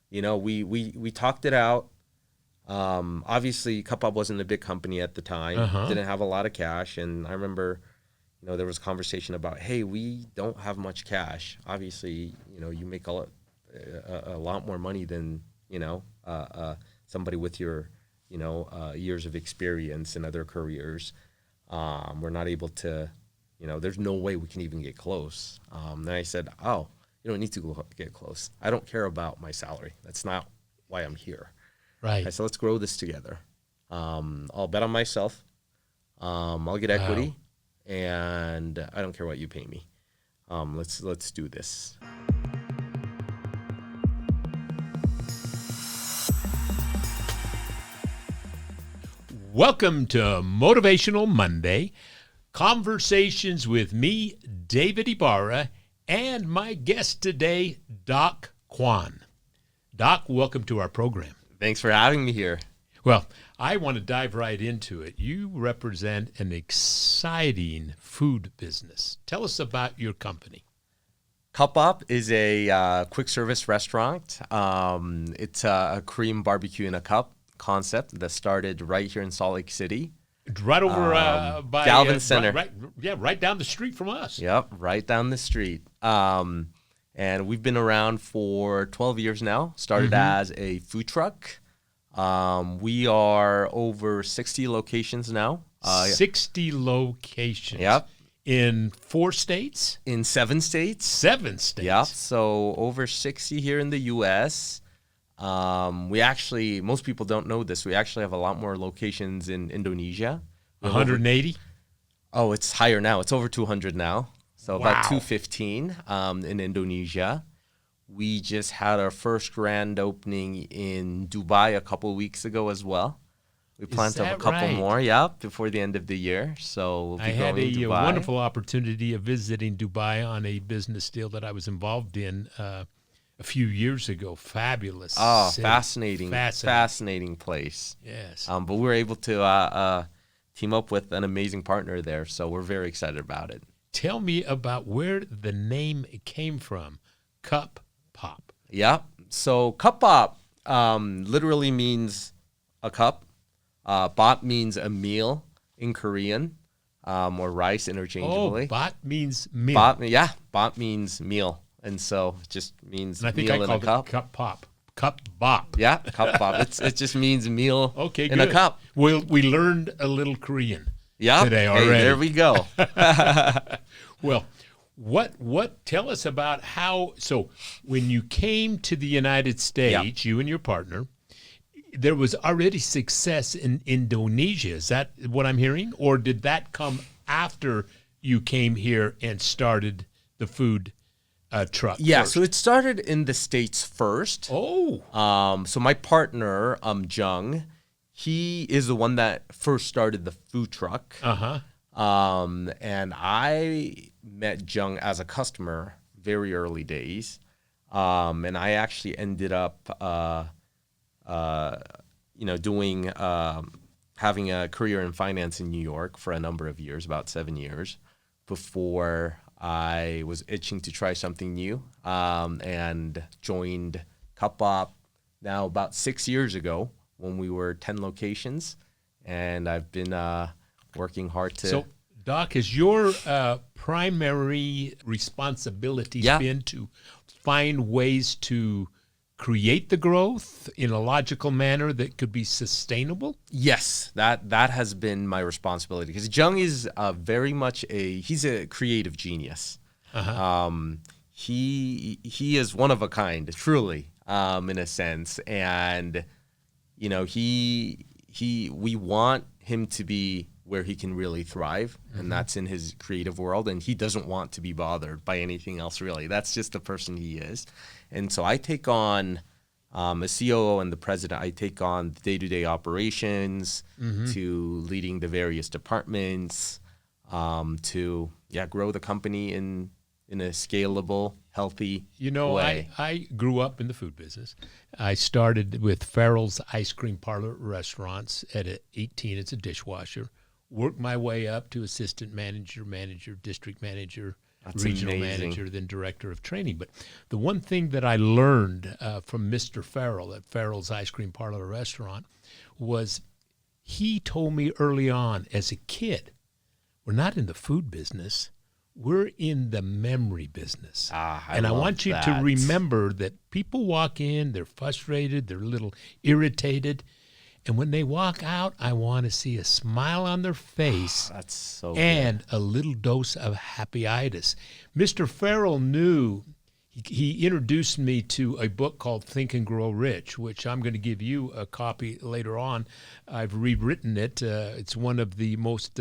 we talked it out. Obviously, Cupbop wasn't a big company at the time, didn't have a lot of cash. And I remember, there was conversation about, hey, we don't have much cash. Obviously, you make a lot more money than, somebody with your, years of experience in other careers. We're not able to, there's no way we can even get close. Then I said, oh, you don't need to get close. I don't care about my salary. That's not why I'm here. Right. I said, let's grow this together. I'll bet on myself. I'll get equity, and I don't care what you pay me. Let's do this. Welcome to Motivational Monday, conversations with me, David Ibarra, and my guest today, Dok Kwon. Doc, welcome to our program. Thanks for having me here. Well, I want to dive right into it. You represent an exciting food business. Tell us about your company. Cupbop is a quick service restaurant. It's a Korean BBQ-in-a-cup concept that started right here in Salt Lake City. Right over by Galvin Center. Right down the street from us. Yep, right down the street. And we've been around for 12 years now. Started as a food truck. We are over 60 locations now. 60 locations. Yep. In 4 states? In 7 states. 7 states. Yep. So over 60 here in the U.S. We actually, most people don't know this, we actually have a lot more locations in Indonesia. 180? Oh, it's higher now. It's over 200 now. So about Wow. 215 in Indonesia. We just had our first grand opening in Dubai a couple weeks ago as well. We plan to have a couple more, before the end of the year. So we'll be I had going to a Dubai. wonderful opportunity of visiting Dubai on a business deal that I was involved in a few years ago. Fabulous. Oh, city. fascinating place. Yes. But we were able to team up with an amazing partner there, so we're very excited about it. Tell me about where the name came from, Cupbop. Yeah. So Cupbop literally means a cup. Bop means a meal in Korean, or rice interchangeably. Oh, bot means meal. Bop means meal. And so it just means and I think meal I in a called cup. it Cupbop. Cupbop. Yeah, Cupbop. It just means meal Okay, in good. a cup. We learned a little Korean Yeah. today already. Hey, there we go. Well, what tell us about how, so when you came to the United States, you and your partner, there was already success in Indonesia. Is that what I'm hearing? Or did that come after you came here and started the food truck? Yeah, first? so it started in the States first. Oh. So my partner, Jung, he is the one that first started the food truck. Uh-huh. And I met Jung as a customer very early days. And I actually ended up, doing, having a career in finance in New York for a number of years, about 7 years, before I was itching to try something new, and joined Cupbop now about 6 years ago when we were 10 locations. And I've been working hard to... So, Doc, has your primary responsibilities been to find ways to create the growth in a logical manner that could be sustainable? Yes, that has been my responsibility, because Jung is very much he's a creative genius. Uh-huh. He is one of a kind, truly, in a sense, and we want him to be where he can really thrive, and that's in his creative world, and he doesn't want to be bothered by anything else, really. That's just the person he is. And so I take on, as COO and the president, I take on the day-to-day operations, to leading the various departments, to grow the company in a scalable, healthy way. I grew up in the food business. I started with Farrell's Ice Cream Parlor Restaurants at 18 as a dishwasher, worked my way up to assistant manager, district manager, regional amazing. manager, then director of training. But the one thing that I learned from Mr. Farrell at Farrell's Ice Cream Parlor Restaurant was he told me early on as a kid, we're not in the food business. We're in the memory business. I and I love want you to that. remember that people walk in, they're frustrated, they're a little irritated. And when they walk out, I want to see a smile on their face That's so and a little dose of happy-itis. Mr. Farrell knew, he introduced me to a book called Think and Grow Rich, which I'm going to give you a copy later on. I've rewritten it. It's one of the most...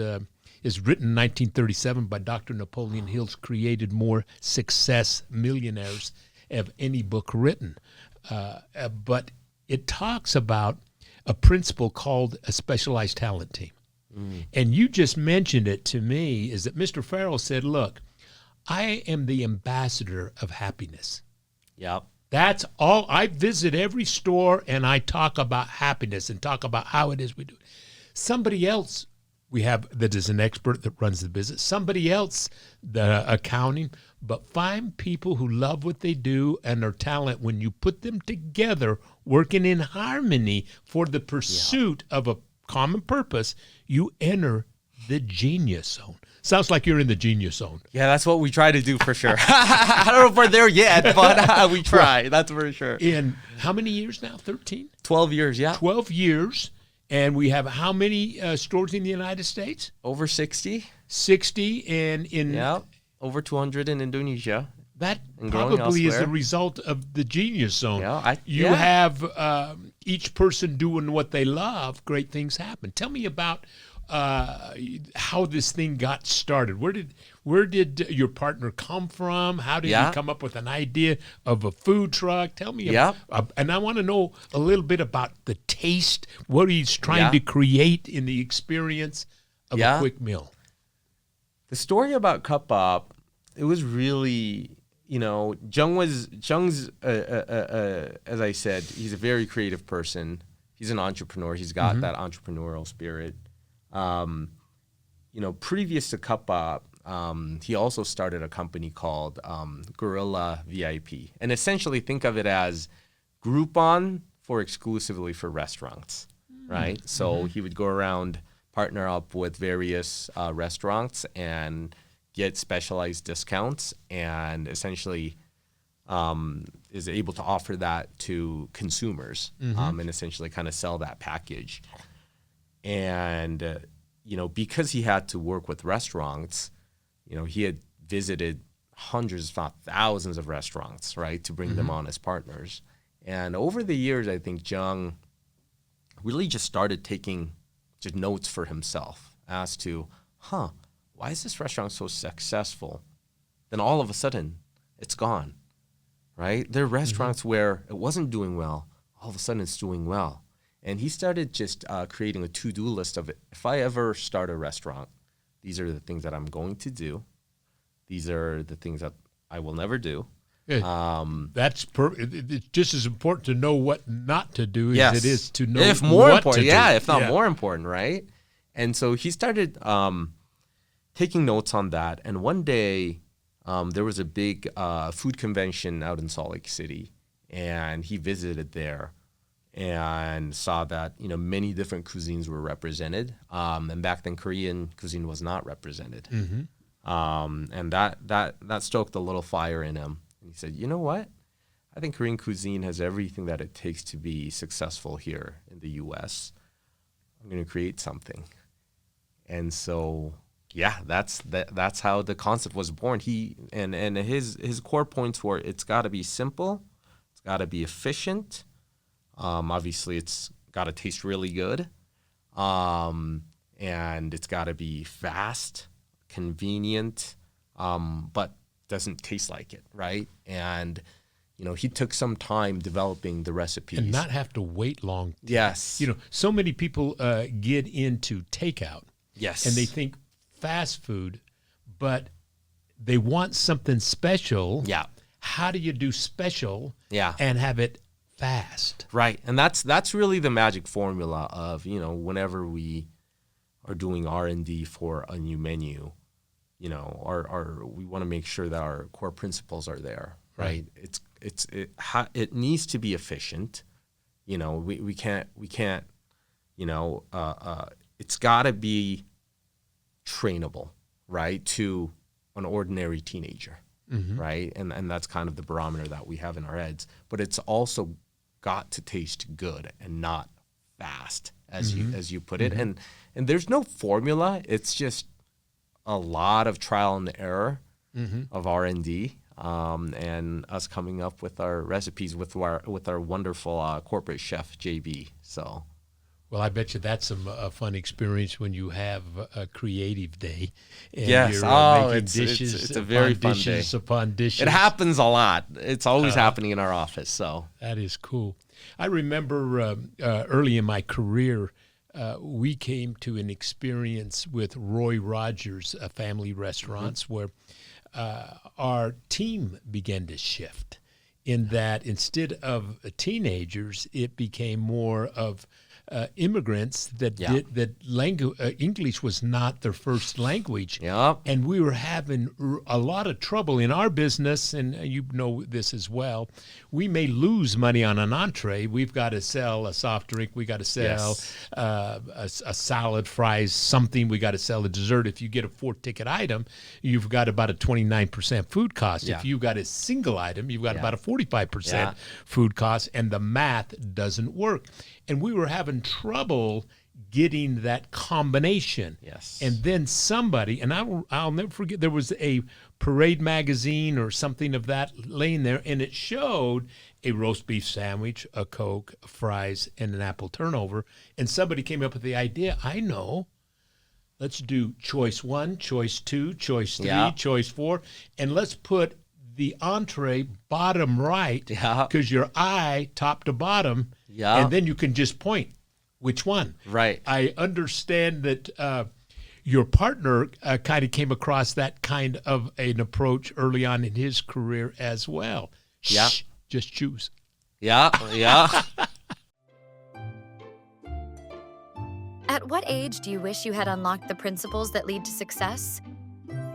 is written in 1937 by Dr. Napoleon Hill's created more success millionaires of any book written. But it talks about a principle called a specialized talent team. And you just mentioned it to me, is that Mr. Farrell said, look, I am the ambassador of happiness. Yep. That's all. I visit every store and I talk about happiness and talk about how it is we do it. Somebody else we have that is an expert that runs the business, somebody else, the accounting, but find people who love what they do and their talent. When you put them together, working in harmony for the pursuit of a common purpose, you enter the genius zone. Sounds like you're in the genius zone. Yeah, that's what we try to do for sure. I don't know if we're there yet, but we try. That's for sure. In how many years now? 13? 12 years, yeah. 12 years. And we have how many stores in the United States? Over 60. 60. And in Yeah, over 200 in Indonesia. that And growing probably is the elsewhere. result of the genius zone. Yeah, You have each person doing what they love, great things happen. Tell me about how this thing got started. Where did your partner come from? How did you come up with an idea of a food truck? Tell me. And I want to know a little bit about the taste, what he's trying to create in the experience of a quick meal. The story about Cupbop, it was really, Jung's, as I said, he's a very creative person. He's an entrepreneur. He's got that entrepreneurial spirit. Previous to Cupbop, he also started a company called Gorilla VIP. And essentially think of it as Groupon exclusively for restaurants, right? So he would go around, partner up with various restaurants and get specialized discounts, and essentially is able to offer that to consumers and essentially kind of sell that package. And, because he had to work with restaurants, he had visited hundreds, if not thousands of restaurants, right, to bring them on as partners. And over the years, I think Jung really just started taking just notes for himself as to, why is this restaurant so successful? Then all of a sudden, it's gone, right? There are restaurants where it wasn't doing well. All of a sudden, it's doing well. And he started just creating a to-do list of it. If I ever start a restaurant, these are the things that I'm going to do. These are the things that I will never do. It's just as important to know what not to do as it is to know if more what important, to do. if not more important, right? And so he started taking notes on that. And one day, there was a big food convention out in Salt Lake City, and he visited there and saw that many different cuisines were represented. And back then, Korean cuisine was not represented. And that stoked a little fire in him. And he said, you know what? I think Korean cuisine has everything that it takes to be successful here in the U.S. I'm going to create something. And so, that's how the concept was born. And his core points were, it's got to be simple, it's got to be efficient. Obviously, it's got to taste really good, and it's got to be fast, convenient, but doesn't taste like it, right? And he took some time developing the recipes and not have to wait long. Yes. So many people get into takeout. Yes. And they think fast food, but they want something special. Yeah. How do you do special? Yeah. And have it fast? Right. And that's really the magic formula of, whenever we are doing R&D for a new menu, we want to make sure that our core principles are there, right? It needs to be efficient. We can't, it's got to be trainable, right, to an ordinary teenager, right? And that's kind of the barometer that we have in our heads. But it's also got to taste good and not fast, as you put it. And there's no formula. It's just a lot of trial and error of R&D, and us coming up with our recipes with our wonderful corporate chef JB. So, well, I bet you that's a fun experience when you have a creative day. And yes, you're making it's dishes a very fun dishes day. upon dishes. It happens a lot. It's always happening in our office. So that is cool. I remember early in my career, we came to an experience with Roy Rogers Family Restaurants where our team began to shift in that instead of teenagers, it became more of immigrants that English was not their first language. Yep. And we were having a lot of trouble in our business, and you know this as well. We may lose money on an entree. We've got to sell a soft drink. We got to sell a salad, fries, something. We got to sell a dessert. If you get a 4-ticket item, you've got about a 29% food cost. If you've got a single item, you've got about a 45% food cost, and the math doesn't work. And we were having trouble getting that combination. Yes. And then somebody, and I'll never forget, there was a Parade magazine or something of that laying there, and it showed a roast beef sandwich, a Coke, fries, and an apple turnover. And somebody came up with the idea, I know, let's do choice 1, choice 2, choice 3, choice 4, and let's put the entree bottom right because your eye top to bottom, and then you can just point which one. Right. I understand that your partner kind of came across that kind of an approach early on in his career as well. Yeah. Shh, just choose. Yeah. At what age do you wish you had unlocked the principles that lead to success?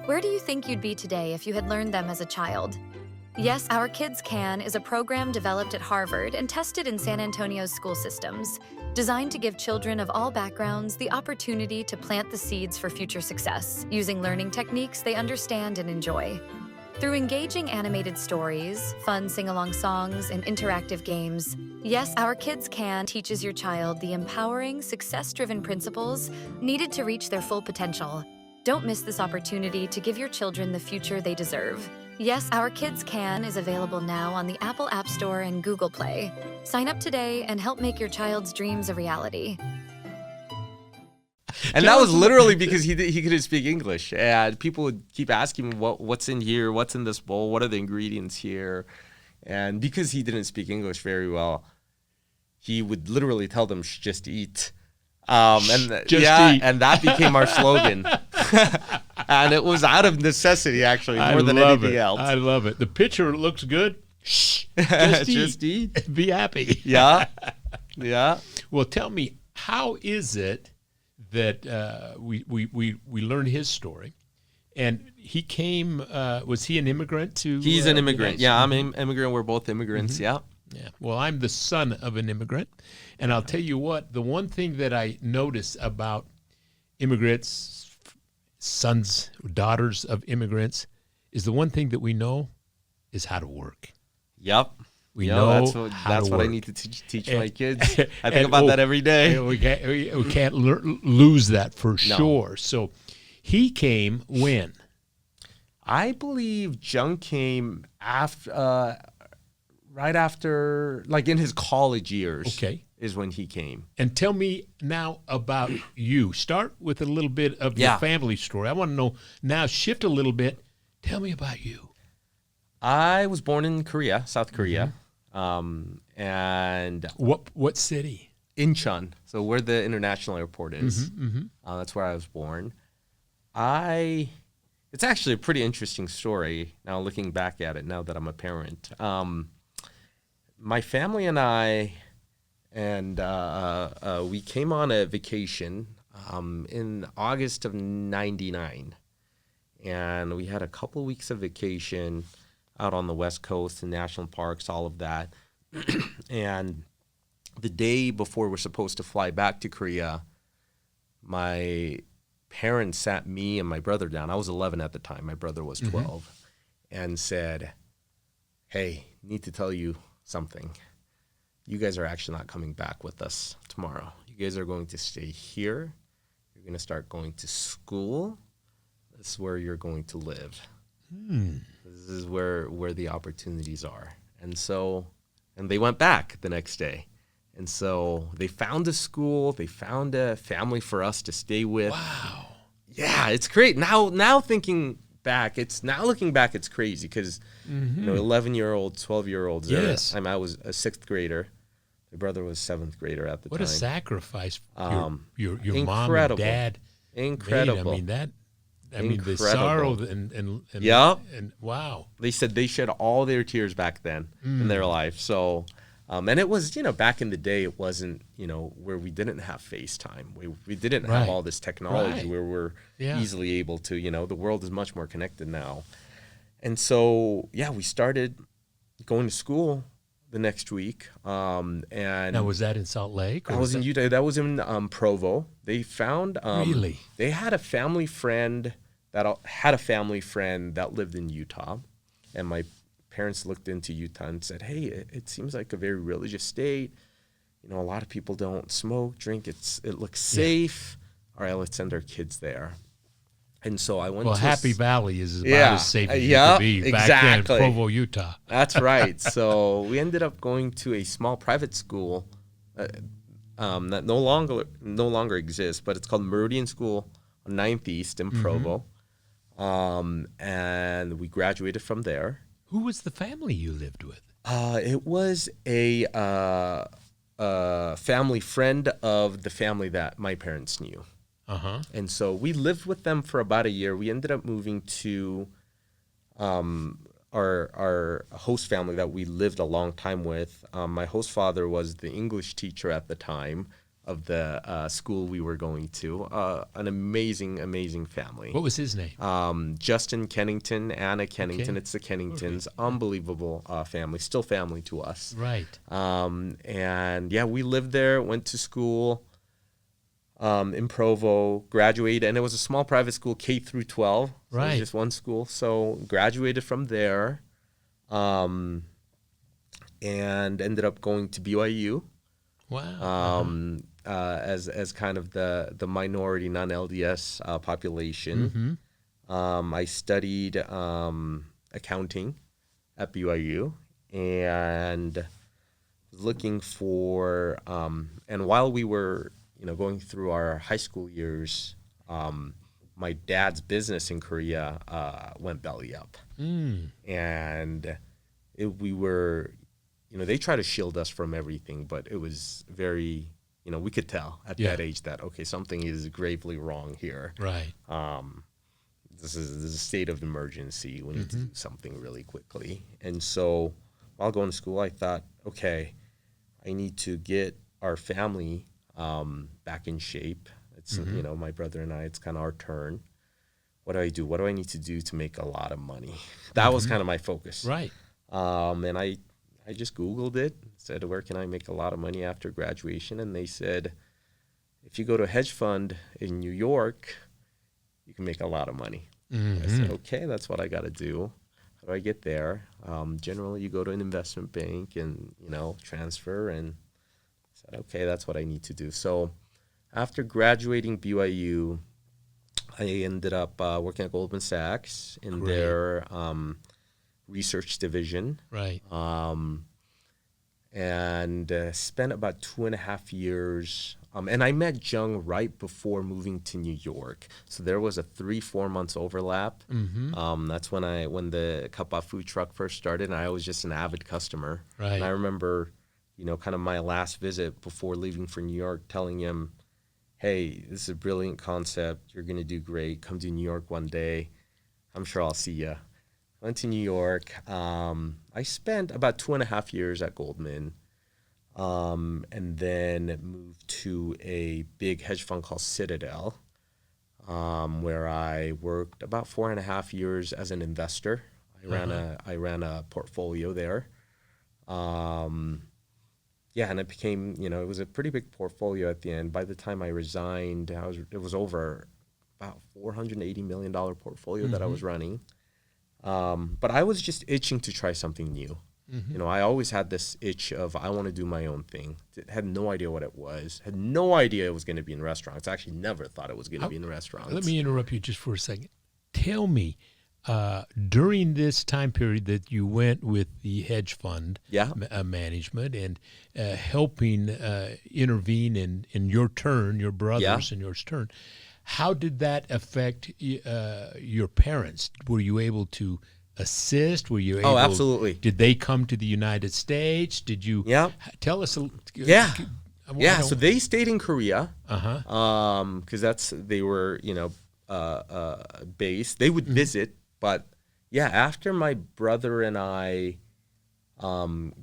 Where do you think you'd be today if you had learned them as a child? Yes, Our Kids Can is a program developed at Harvard and tested in San Antonio's school systems, designed to give children of all backgrounds the opportunity to plant the seeds for future success, using learning techniques they understand and enjoy. Through engaging animated stories, fun sing-along songs, and interactive games, Yes, Our Kids Can teaches your child the empowering, success-driven principles needed to reach their full potential. Don't miss this opportunity to give your children the future they deserve. Yes, Our Kids Can is available now on the Apple App Store and Google Play. Sign up today and help make your child's dreams a reality. And that was literally because he couldn't speak English. And people would keep asking him, what's in here? What's in this bowl? What are the ingredients here? And because he didn't speak English very well, he would literally tell them, just eat. Eat. And that became our slogan. And it was out of necessity, actually, more than anything else. I love it. The picture looks good. Shh, just eat. Be happy. Yeah. Well, tell me, how is it that we learned his story? And he came, was he an immigrant to? He's an immigrant. Yeah, I'm an immigrant. We're both immigrants. Mm-hmm. Yeah. Well, I'm the son of an immigrant. And I'll tell you what, the one thing that I notice about immigrants, sons, daughters of immigrants, is the one thing that we know is how to work. Yep. We know that's what I need to teach my kids. I think about that every day. We can't lose that for sure. So he came when? I believe Jung came after, right after, like in his college years. Okay. Is when he came. And tell me now about you. Start with a little bit of your family story. I want to know now, shift a little bit. Tell me about you. I was born in Korea, South Korea. And what city? Incheon. So where the international airport is. That's where I was born. It's actually a pretty interesting story now looking back at it now that I'm a parent. My family and I, we came on a vacation in August of '99. and we had a couple weeks of vacation out on the West Coast, the national parks, all of that. And the day before we're supposed to fly back to Korea, my parents sat me and my brother down. I was 11 at the time. My brother was 12, and said, hey, need to tell you something. You guys are actually not coming back with us tomorrow. You guys are going to stay here. You're going to start going to school. This is where you're going to live. This is where the opportunities are. And they went back the next day. And so they found a school. They found a family for us to stay with. Wow. Yeah, it's great. Now looking back, it's crazy because 11-year-olds, 12-years. Yes. I was a 6th grader. My brother was 7th grader at the time. What a sacrifice your mom and Incredible. Dad Incredible. made. I mean the Incredible. sorrow and Yep. and wow. They said they shed all their tears back then in their life. So, and it was, back in the day, it wasn't, where we didn't have FaceTime. We didn't have all this technology where we're easily able to, the world is much more connected now. And so, we started going to school the next week. And now, was that in Salt Lake? I was in Utah. That was in Provo. They found, really? They had a family friend that lived in Utah. And my parents looked into Utah and said, hey, it seems like a very religious state. A lot of people don't smoke, drink. It looks safe. All right, let's send our kids there. And so I went to Happy Valley is about as safe as you could be back then in Provo, Utah. That's right. So we ended up going to a small private school that no longer exists, but it's called Meridian School on 9th East in Provo. And we graduated from there. Who was the family you lived with? It was a family friend of the family that my parents knew. And so we lived with them for about a year. We ended up moving to our host family that we lived a long time with. My host father was the English teacher at the time of the school we were going to. An amazing, amazing family. What was his name? Justin Kennington, Anna Kennington. Okay. It's the Kenningtons. Okay. Unbelievable family. Still family to us. Right. And we lived there, went to school in Provo, graduated, and it was a small private school, K through 12. So right. It was just one school. So graduated from there and ended up going to BYU. Wow. As kind of the minority non-LDS population. I studied accounting at BYU and looking for and while we were going through our high school years, my dad's business in Korea went belly up, and we were. They try to shield us from everything, but it was very, we could tell at that age that, okay, something is gravely wrong here. Right. This is a state of emergency. We need to do something really quickly. And so while going to school, I thought, okay, I need to get our family back in shape. It's, my brother and I, it's kind of our turn. What do I do? What do I need to do to make a lot of money? That was kind of my focus. Right. And I just Googled it, said, where can I make a lot of money after graduation? And they said, if you go to a hedge fund in New York, you can make a lot of money. I said, okay, that's what I got to do. How do I get there? Generally, you go to an investment bank and, transfer. And I said, okay, that's what I need to do. So after graduating BYU, I ended up working at Goldman Sachs in their research division. Right. And spent about 2.5 years. And I met Jung right before moving to New York. So there was a 3-4 months overlap. That's when the Cupbop food truck first started, and I was just an avid customer. Right. And I remember, kind of my last visit before leaving for New York, telling him, hey, this is a brilliant concept. You're going to do great. Come to New York one day. I'm sure I'll see you. Went to New York. I spent about 2.5 years at Goldman, and then moved to a big hedge fund called Citadel. where I worked about 4.5 years as an investor. I ran a portfolio there. Yeah, and it became, it was a pretty big portfolio at the end. By the time I resigned, it was over about $480 million portfolio that I was running. But I was just itching to try something new. I always had this itch of, I want to do my own thing. Had no idea what it was. Had no idea it was going to be in restaurants. I actually never thought it was going to be in restaurants. Let me interrupt you just for a second. Tell me, during this time period that you went with the hedge fund management and helping intervene in your turn, your brothers and yours turn, how did that affect your parents? Were you able to assist? Were you able? Oh, absolutely. Did they come to the United States? Did you? Tell us. So they stayed in Korea. Because they were based. They would visit, but after my brother and I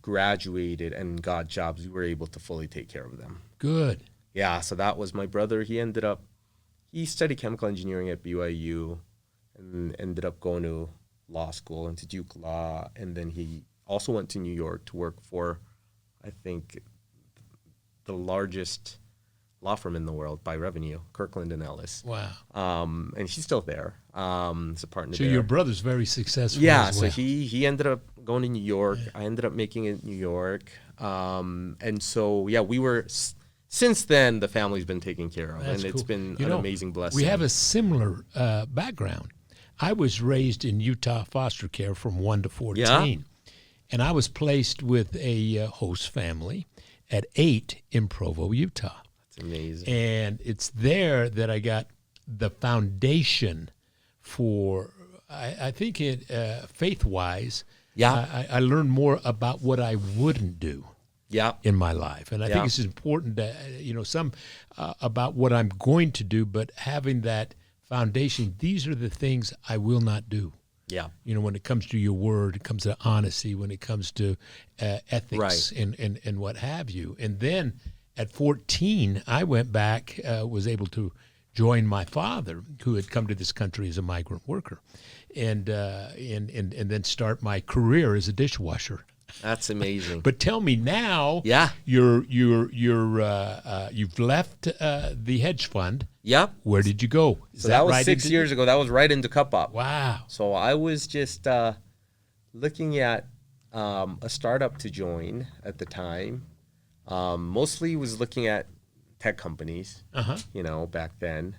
graduated and got jobs, we were able to fully take care of them. Good. Yeah. So that was my brother. He studied chemical engineering at BYU and ended up going to law school and to Duke Law. And then he also went to New York to work for, I think, the largest law firm in the world by revenue, Kirkland & Ellis. Wow. And she's still there. As a partner So there. your brother's very successful as well. So he ended up going to New York. I ended up making it in New York. And so, we were... Since then, the family's been taken care of, and it's been an amazing blessing. We have a similar background. I was raised in Utah foster care from 1 to 14, and I was placed with a host family at 8 in Provo, Utah. That's amazing. And it's there that I got the foundation for, I think faith-wise, I learned more about what I wouldn't do. In my life. And I think it's important to, some about what I'm going to do, but having that foundation, these are the things I will not do. When it comes to your word, it comes to honesty, when it comes to ethics and what have you. And then at 14, I went back, was able to join my father, who had come to this country as a migrant worker, and then start my career as a dishwasher. That's amazing. But tell me now, you've left the hedge fund. Yep. Where did you go? So that was 6 years ago. That was right into Cupbop. Wow. So I was just looking at a startup to join at the time. Mostly was looking at tech companies, back then.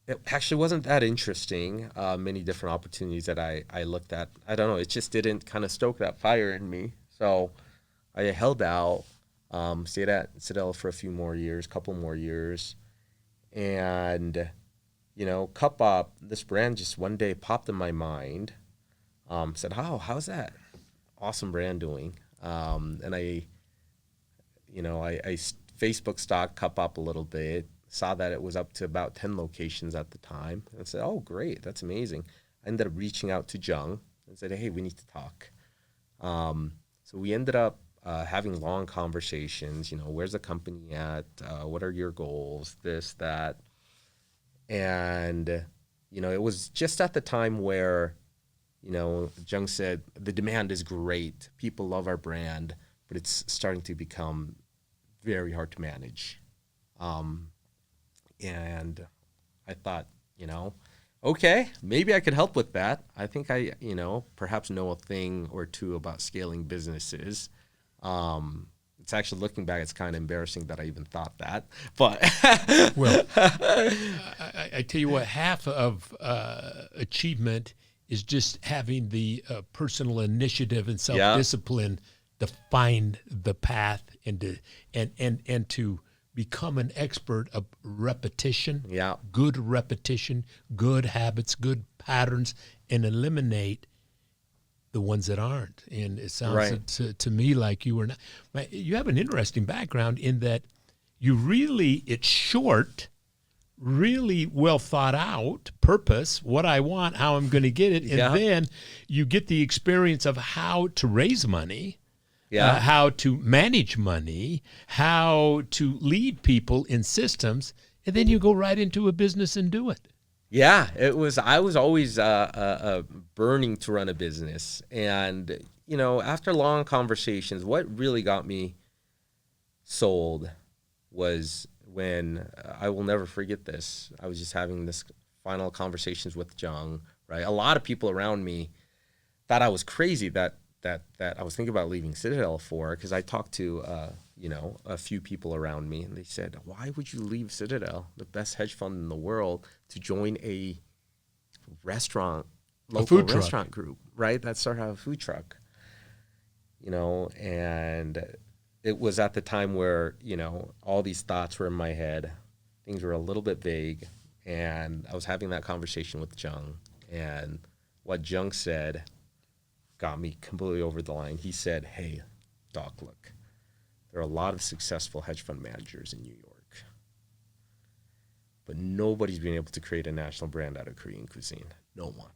It actually wasn't that interesting. Many different opportunities that I looked at. I don't know. It just didn't kind of stoke that fire in me. So I held out, stayed at Citadel for a couple more years. And, Cupbop, this brand just one day popped in my mind. Said, how's that awesome brand doing? And I Facebook stalked Cupbop a little bit. Saw that it was up to about 10 locations at the time. And I said, oh, great. That's amazing. I ended up reaching out to Jung and said, hey, we need to talk. So we ended up having long conversations. Where's the company at? What are your goals? This, that. And, it was just at the time where, Jung said, the demand is great. People love our brand, but it's starting to become very hard to manage. And I thought, okay, maybe I could help with that. I think I, perhaps know a thing or two about scaling businesses. It's actually, looking back, it's kind of embarrassing that I even thought that. But well, I tell you what, half of achievement is just having the personal initiative and self-discipline to find the path and to become an expert of repetition, good repetition, good habits, good patterns, and eliminate the ones that aren't. And it sounds to me like you were not. You have an interesting background in that it's short, really well thought out purpose, what I want, how I'm going to get it, and then you get the experience of how to raise money. How to manage money, how to lead people in systems, and then you go right into a business and do it. Yeah, it was. I was always burning to run a business, and after long conversations, what really got me sold was when I will never forget this. I was just having this final conversations with Jung. Right, a lot of people around me thought I was crazy that I was thinking about leaving Citadel for, because I talked to a few people around me, and they said, "Why would you leave Citadel, the best hedge fund in the world, to join a local restaurant group, right? That started out a food truck." And it was at the time where all these thoughts were in my head, things were a little bit vague, and I was having that conversation with Jung, and what Jung said got me completely over the line. He said, "Hey, Doc, look, there are a lot of successful hedge fund managers in New York, but nobody's been able to create a national brand out of Korean cuisine. No one."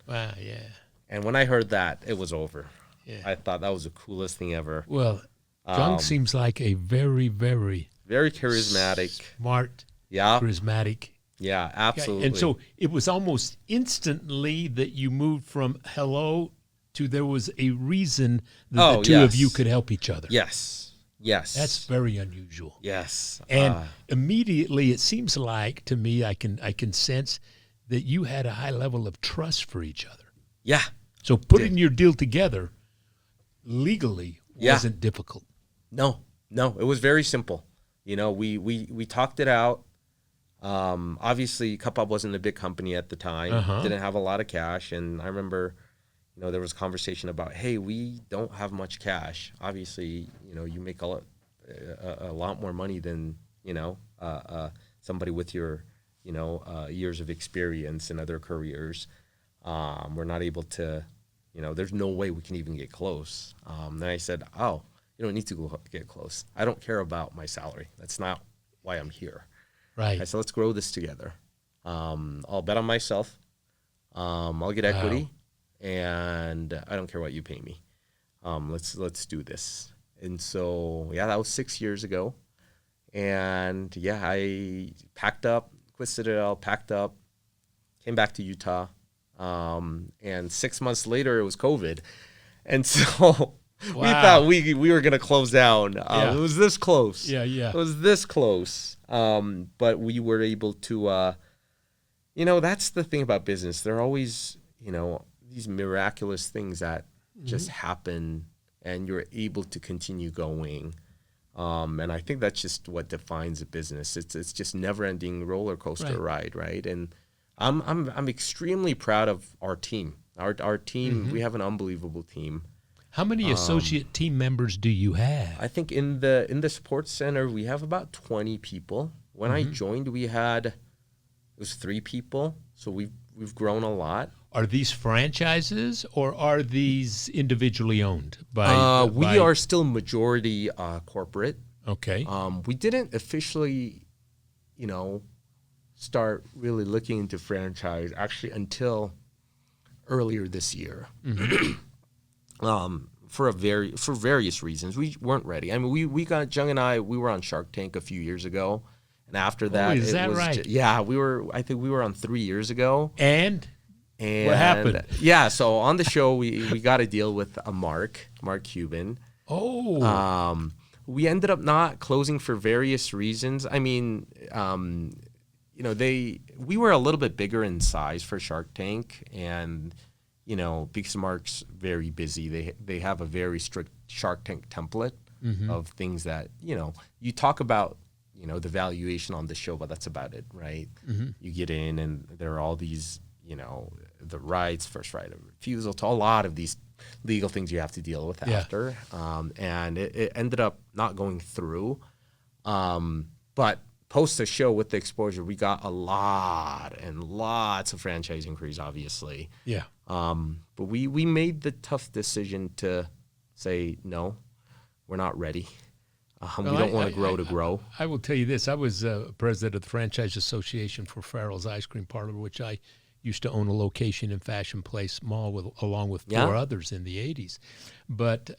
Wow, yeah. And when I heard that, it was over. Yeah. I thought that was the coolest thing ever. Well, Jung seems like a very, very, very charismatic, smart, yeah, charismatic. Yeah, absolutely. And so it was almost instantly that you moved from hello to there was a reason that the two of you could help each other. Yes. That's very unusual. Yes. And immediately it seems like to me I can sense that you had a high level of trust for each other. Yeah. So putting your deal together legally wasn't difficult. No, it was very simple. We talked it out. Obviously, Cupbop wasn't a big company at the time. Didn't have a lot of cash, and I remember, there was conversation about, hey, we don't have much cash. Obviously, you make a lot more money than somebody with your years of experience in other careers. We're not able to, there's no way we can even get close. Then I said, "Oh, you don't need to get close. I don't care about my salary. That's not why I'm here." Right. I said, "Let's grow this together. I'll bet on myself. I'll get equity, and I don't care what you pay me. Let's do this." And so, that was 6 years ago. And I packed up, quit Citadel, packed up, came back to Utah. And 6 months later, it was COVID. And so we thought we were going to close down. It was this close. Yeah. It was this close. But we were able to, that's the thing about business. There are always, these miraculous things that just happen, and you're able to continue going. And I think that's just what defines a business. It's just never-ending roller coaster ride, right? And I'm extremely proud of our team. Our team, we have an unbelievable team. How many associate team members do you have? I think in the sports center we have about 20 people. When I joined, it was 3 people. So we've grown a lot. Are these franchises or are these individually owned we are still majority corporate. Okay. We didn't officially, start really looking into franchise actually until earlier this year. For various reasons. We weren't ready. I mean, we got Jung and I, we were on Shark Tank a few years ago. And after that, is that right? I think we were on 3 years ago. And what happened? Yeah, so on the show, we got a deal with Mark Cuban. Oh. We ended up not closing for various reasons. I mean, we were a little bit bigger in size for Shark Tank, and because Mark's very busy, they have a very strict Shark Tank template of things that you talk about the valuation on the show, but that's about it, right? You get in, and there are all these the rights, first right of refusal, to a lot of these legal things you have to deal with after, and it ended up not going through, but post the show with the exposure, we got a lot and lots of franchise inquiries, obviously. Yeah. But we made the tough decision to say, no, we're not ready. We don't want to grow. I will tell you this. I was president of the Franchise Association for Farrell's Ice Cream Parlor, which I used to own a location in Fashion Place Mall along with 4 others in the 80s. But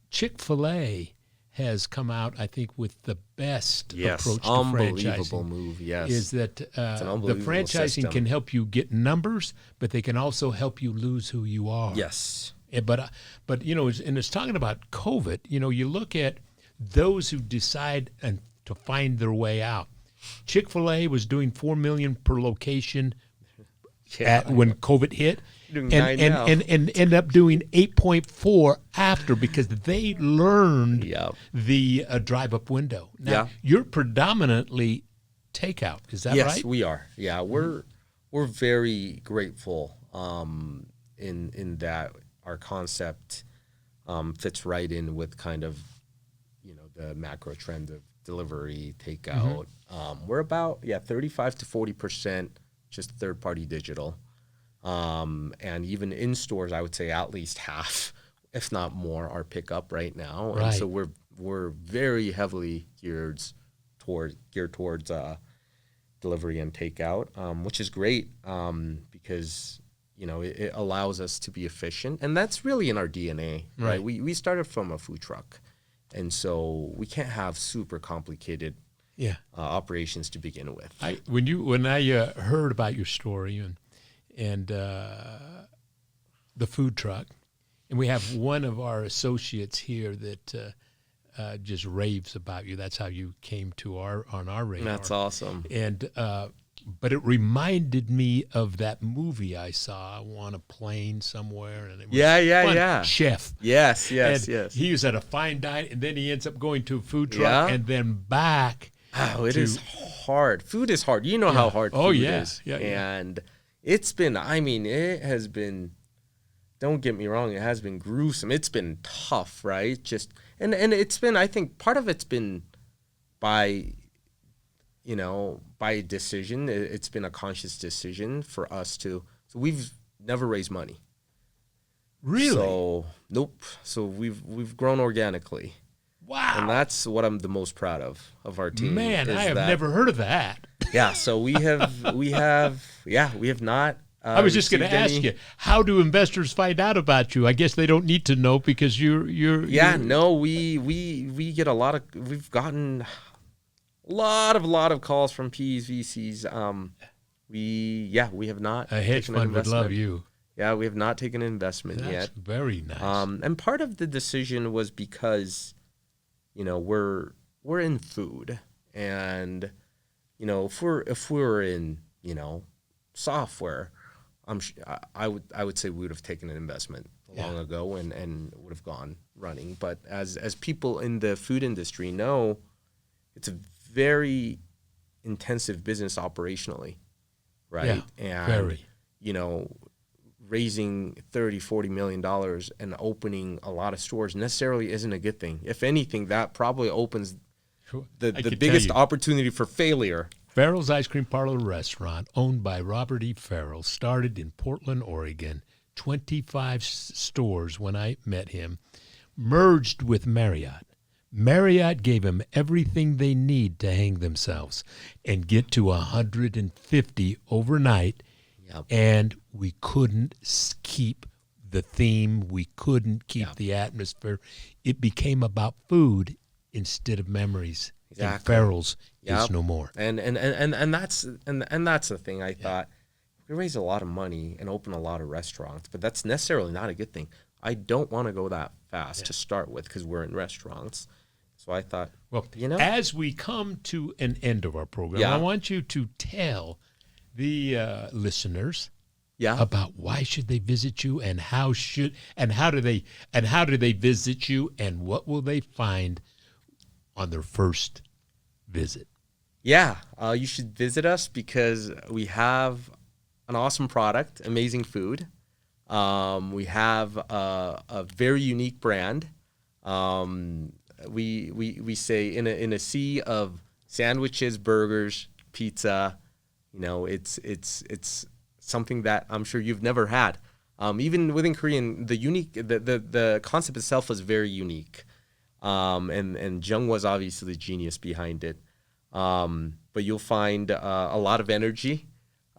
Chick-fil-A has come out, I think, with the best Yes, approach to unbelievable franchising. move. Yes, Is that it's an the unbelievable franchising system. can help you get numbers, but they can also help you lose who you are. Yes, But and it's talking about COVID. You look at those who decide and to find their way out. Chick-fil-A was doing $4 million per location when COVID hit, Doing and 9 now. end up doing 8.4 after because they learned the drive-up window. Now you're predominantly takeout. Is that right? Yes, we are. Yeah, we're very grateful in that our concept fits right in with kind of the macro trend of delivery, takeout. We're about 35 to 40% just third-party digital, and even in stores, I would say at least half, if not more, are pickup right now. Right. And so we're very heavily geared towards delivery and takeout, which is great because it allows us to be efficient, and that's really in our DNA, right? We started from a food truck, and so we can't have super complicated operations to begin with. When I heard about your story and the food truck, and we have one of our associates here that just raves about you. That's how you came on our radar. That's awesome. And but it reminded me of that movie I saw on a plane somewhere. And it was fun. Chef. Yes. He was at a fine dining, and then he ends up going to a food truck and then back. Oh, it is hard. Food is hard. You know how hard food is. And it's been, it has been, don't get me wrong, it has been gruesome. It's been tough, right? And it's been, I think part of it's been by decision. It's been a conscious decision for us so we've never raised money. Really? So, nope. So we've grown organically. Wow. And that's what I'm the most proud of our team. Man, I have never heard of that. Yeah, so we have not. I was just going to ask you, how do investors find out about you? I guess they don't need to know because you're. No, we get we've gotten a lot of calls from PEs, VCs. We have not. A hedge fund would love you. Yeah, we have not taken an investment yet. That's very nice. And part of the decision was because, we're in food, and if we're in software, I would say we would have taken an investment long ago and would have gone running. But as people in the food industry know, it's a very intensive business operationally, right? Yeah, and very. Raising $30-40 million and opening a lot of stores necessarily isn't a good thing. If anything, that probably opens the biggest opportunity for failure. Farrell's Ice Cream Parlor Restaurant, owned by Robert E. Farrell, started in Portland, Oregon, 25 stores when I met him, merged with Marriott. Marriott gave him everything they need to hang themselves and get to 150 overnight. Yep. And we couldn't keep the theme. We couldn't keep the atmosphere. It became about food instead of memories. Exactly. And Farrell's is no more. And that's the thing. I thought we raise a lot of money and open a lot of restaurants, but that's necessarily not a good thing. I don't want to go that fast to start with because we're in restaurants. So I thought, as we come to an end of our program, I want you to tell the listeners about why should they visit you and how do they visit you and what will they find on their first visit. You should visit us because we have an awesome product, amazing food. We have a very unique brand. We say in a sea of sandwiches, burgers, pizza, it's something that I'm sure you've never had. Even within Korean, the concept itself is very unique. And Jung was obviously the genius behind it. But you'll find a lot of energy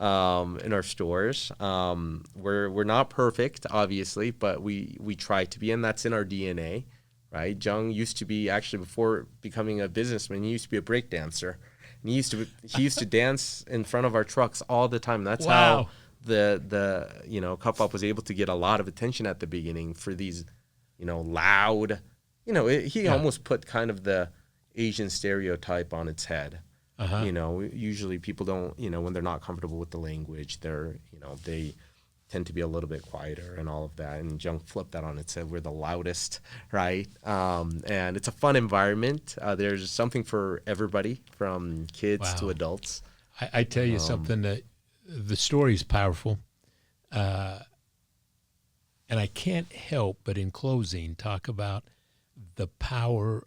in our stores. We're not perfect, obviously, but we try to be, and that's in our DNA. right? Jung used to be, actually, before becoming a businessman, he used to be a break dancer. And he used to dance in front of our trucks all the time. That's how the Cupbop was able to get a lot of attention at the beginning for these, loud, he almost put kind of the Asian stereotype on its head. Usually people don't, when they're not comfortable with the language, they tend to be a little bit quieter and all of that. And Jung flipped that on its head. We're the loudest, right? And it's a fun environment. There's something for everybody, from kids to adults. I tell you something, that the story is powerful. And I can't help but, in closing, talk about the power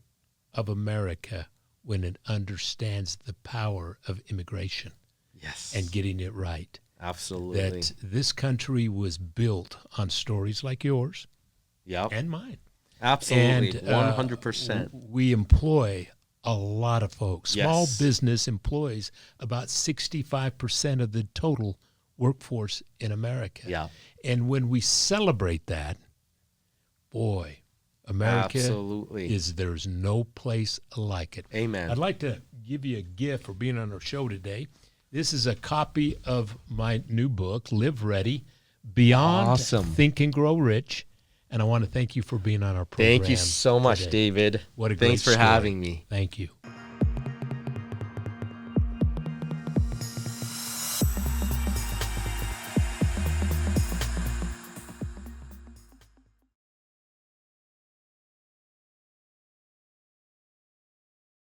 of America when it understands the power of immigration. Yes. And getting it right. Absolutely. That this country was built on stories like yours and mine. Absolutely, and, 100%. We employ a lot of folks. Small Yes. business employs about 65% of the total workforce in America. Yeah. And when we celebrate that, boy, America there's no place like it. Amen. I'd like to give you a gift for being on our show today. This is a copy of my new book, Live Ready, Beyond Think and Grow Rich. And I want to thank you for being on our program. Thank you so much, today. David. What a great Thanks for story. having me. Thank you.